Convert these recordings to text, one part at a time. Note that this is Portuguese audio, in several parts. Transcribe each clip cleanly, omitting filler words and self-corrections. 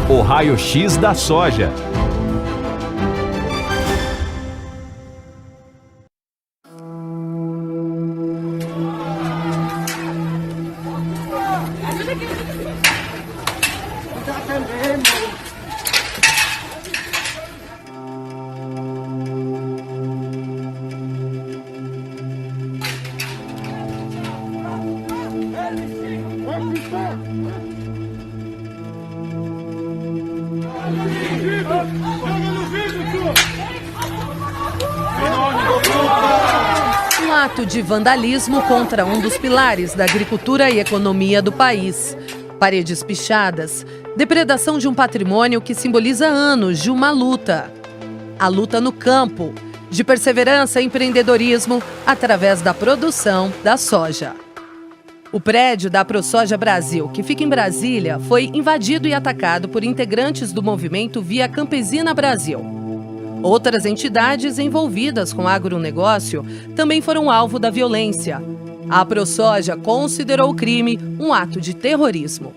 O raio-x da soja. Um ato de vandalismo contra um dos pilares da agricultura e economia do país. Paredes pichadas, depredação de um patrimônio que simboliza anos de uma luta. A luta no campo, de perseverança e empreendedorismo através da produção da soja. O prédio da ProSoja Brasil, que fica em Brasília, foi invadido e atacado por integrantes do movimento Via Campesina Brasil. Outras entidades envolvidas com agronegócio também foram alvo da violência. A ProSoja considerou o crime um ato de terrorismo.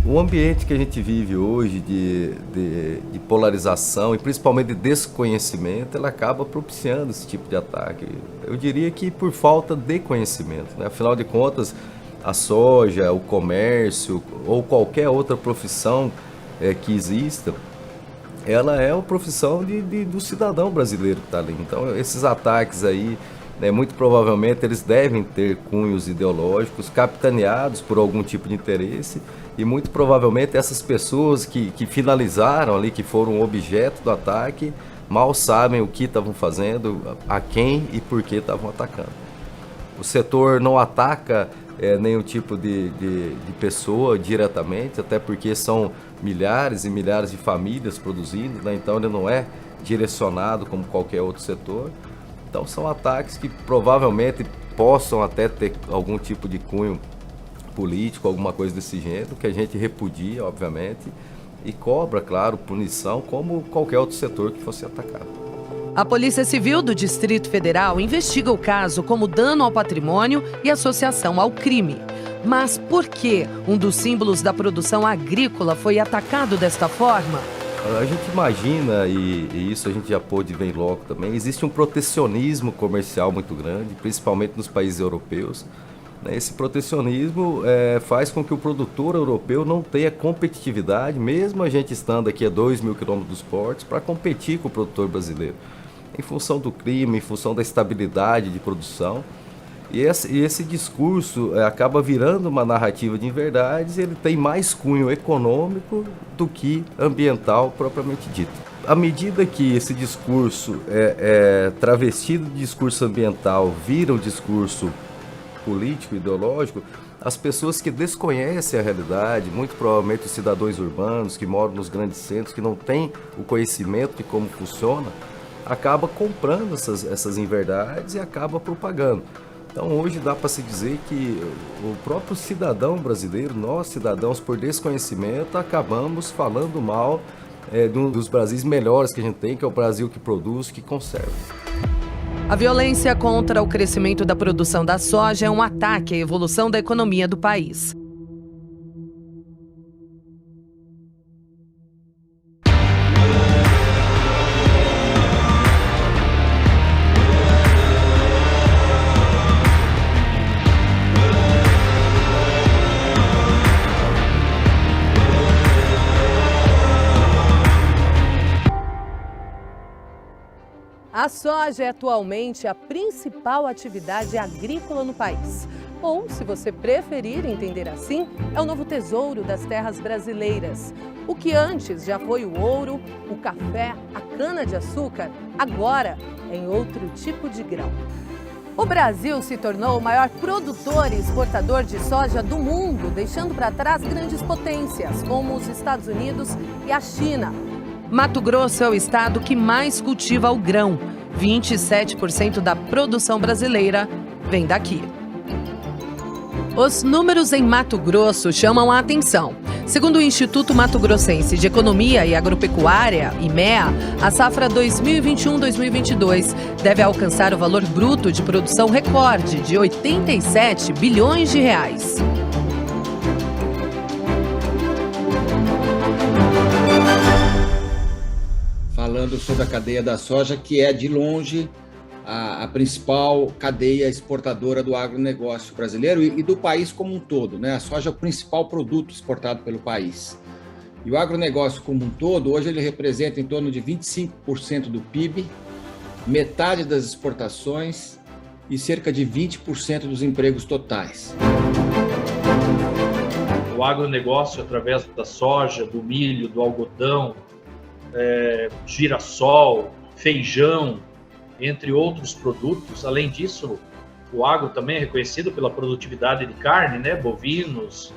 O ambiente que a gente vive hoje de polarização e principalmente de desconhecimento, ela acaba propiciando esse tipo de ataque. Eu diria que por falta de conhecimento, né? Afinal de contas, a soja, o comércio ou qualquer outra profissão que exista, ela é uma profissão do cidadão brasileiro que está ali. Então, esses ataques aí, né, muito provavelmente, eles devem ter cunhos ideológicos capitaneados por algum tipo de interesse e muito provavelmente essas pessoas que finalizaram ali, que foram objeto do ataque, mal sabem o que estavam fazendo, a quem e por que estavam atacando. O setor não ataca nenhum tipo de pessoa diretamente, até porque são milhares e milhares de famílias produzindo, né? Então ele não é direcionado como qualquer outro setor. Então são ataques que provavelmente possam até ter algum tipo de cunho político, alguma coisa desse gênero, que a gente repudia, obviamente, e cobra, claro, punição como qualquer outro setor que fosse atacado. A Polícia Civil do Distrito Federal investiga o caso como dano ao patrimônio e associação ao crime. Mas por que um dos símbolos da produção agrícola foi atacado desta forma? A gente imagina, e isso a gente já pôde ver logo também, existe um protecionismo comercial muito grande, principalmente nos países europeus. Esse protecionismo faz com que o produtor europeu não tenha competitividade, mesmo a gente estando aqui a 2.000 quilômetros dos portos, para competir com o produtor brasileiro. Em função do clima, em função da estabilidade de produção. E esse discurso acaba virando uma narrativa de inverdades e ele tem mais cunho econômico do que ambiental propriamente dito. À medida que esse discurso travestido de discurso ambiental vira um discurso político, ideológico, as pessoas que desconhecem a realidade, muito provavelmente os cidadãos urbanos que moram nos grandes centros, que não têm o conhecimento de como funciona, acaba comprando essas inverdades e acaba propagando. Então hoje dá para se dizer que o próprio cidadão brasileiro, nós cidadãos por desconhecimento, acabamos falando mal dos Brasis melhores que a gente tem, que é o Brasil que produz, que conserva. A violência contra o crescimento da produção da soja é um ataque à evolução da economia do país. A soja é atualmente a principal atividade agrícola no país. Ou, se você preferir entender assim, é o novo tesouro das terras brasileiras. O que antes já foi o ouro, o café, a cana-de-açúcar, agora é em outro tipo de grão. O Brasil se tornou o maior produtor e exportador de soja do mundo, deixando para trás grandes potências, como os Estados Unidos e a China. Mato Grosso é o estado que mais cultiva o grão. 27% da produção brasileira vem daqui. Os números em Mato Grosso chamam a atenção. Segundo o Instituto Mato Grossense de Economia e Agropecuária, IMEA, a safra 2021-2022 deve alcançar o valor bruto de produção recorde de 87 bilhões de reais. Falando sobre a cadeia da soja, que é de longe a principal cadeia exportadora do agronegócio brasileiro e do país como um todo, né? A soja é o principal produto exportado pelo país. E o agronegócio como um todo, hoje ele representa em torno de 25% do PIB, metade das exportações e cerca de 20% dos empregos totais. O agronegócio, através da soja, do milho, do algodão, girassol, feijão, entre outros produtos. Além disso, o agro também é reconhecido pela produtividade de carne, né? Bovinos,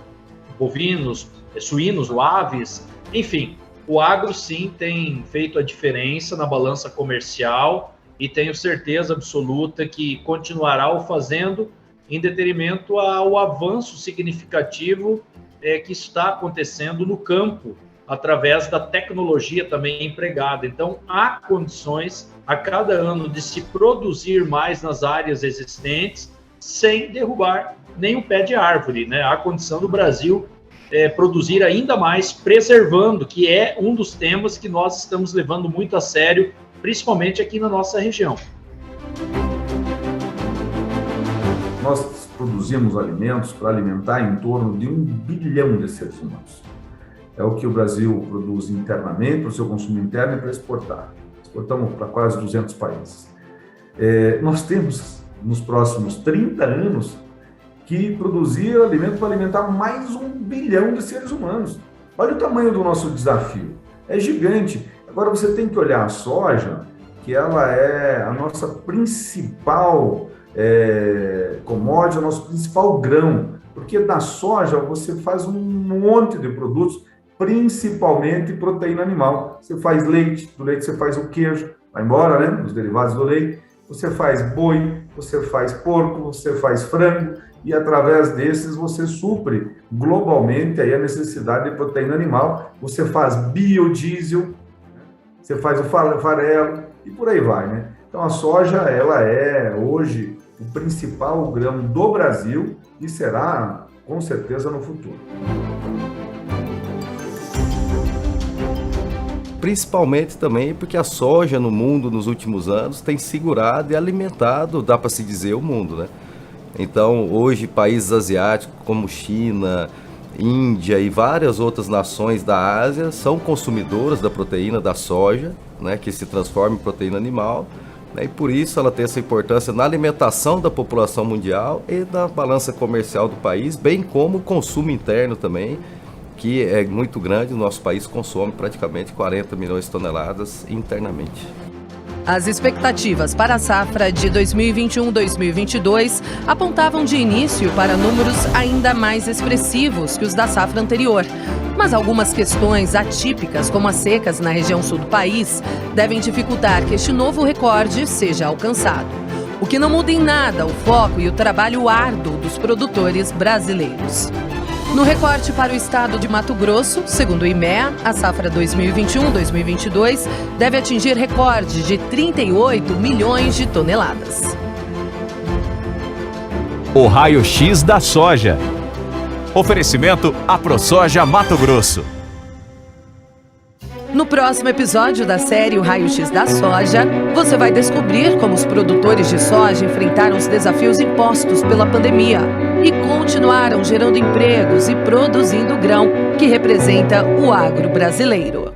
suínos, aves, enfim. O agro, sim, tem feito a diferença na balança comercial e tenho certeza absoluta que continuará o fazendo em detrimento ao avanço significativo que está acontecendo no campo, através da tecnologia também empregada. Então, há condições a cada ano de se produzir mais nas áreas existentes sem derrubar nenhum pé de árvore, né? Há condição do Brasil produzir ainda mais, preservando, que é um dos temas que nós estamos levando muito a sério, principalmente aqui na nossa região. Nós produzimos alimentos para alimentar em torno de 1 bilhão de seres humanos. É o que o Brasil produz internamente para o seu consumo interno e para exportar. Exportamos para quase 200 países. Nós temos, nos próximos 30 anos, que produzir alimento para alimentar mais 1 bilhão de seres humanos. Olha o tamanho do nosso desafio. É gigante. Agora você tem que olhar a soja, que ela é a nossa principal commodity, o nosso principal grão. Porque da soja você faz um monte de produtos, principalmente proteína animal. Você faz leite, do leite você faz o queijo, vai embora, né? Os derivados do leite. Você faz boi, você faz porco, você faz frango, e através desses você supre globalmente aí a necessidade de proteína animal. Você faz biodiesel, você faz o farelo e por aí vai, né? Então a soja, ela é hoje o principal grão do Brasil e será com certeza no futuro. Principalmente também porque a soja no mundo nos últimos anos tem segurado e alimentado, dá para se dizer, o mundo, né? Então hoje países asiáticos como China, Índia e várias outras nações da Ásia são consumidoras da proteína da soja, né, que se transforma em proteína animal, né, e por isso ela tem essa importância na alimentação da população mundial e na balança comercial do país, bem como o consumo interno também, que é muito grande. O nosso país consome praticamente 40 milhões de toneladas internamente. As expectativas para a safra de 2021-2022 apontavam de início para números ainda mais expressivos que os da safra anterior. Mas algumas questões atípicas, como as secas na região sul do país, devem dificultar que este novo recorde seja alcançado. O que não muda em nada o foco e o trabalho árduo dos produtores brasileiros. No recorte para o estado de Mato Grosso, segundo o IMEA, a safra 2021-2022 deve atingir recorde de 38 milhões de toneladas. O raio-x da soja. Oferecimento AproSoja Mato Grosso. No próximo episódio da série O Raio-X da Soja, você vai descobrir como os produtores de soja enfrentaram os desafios impostos pela pandemia e continuaram gerando empregos e produzindo grão, que representa o agro brasileiro.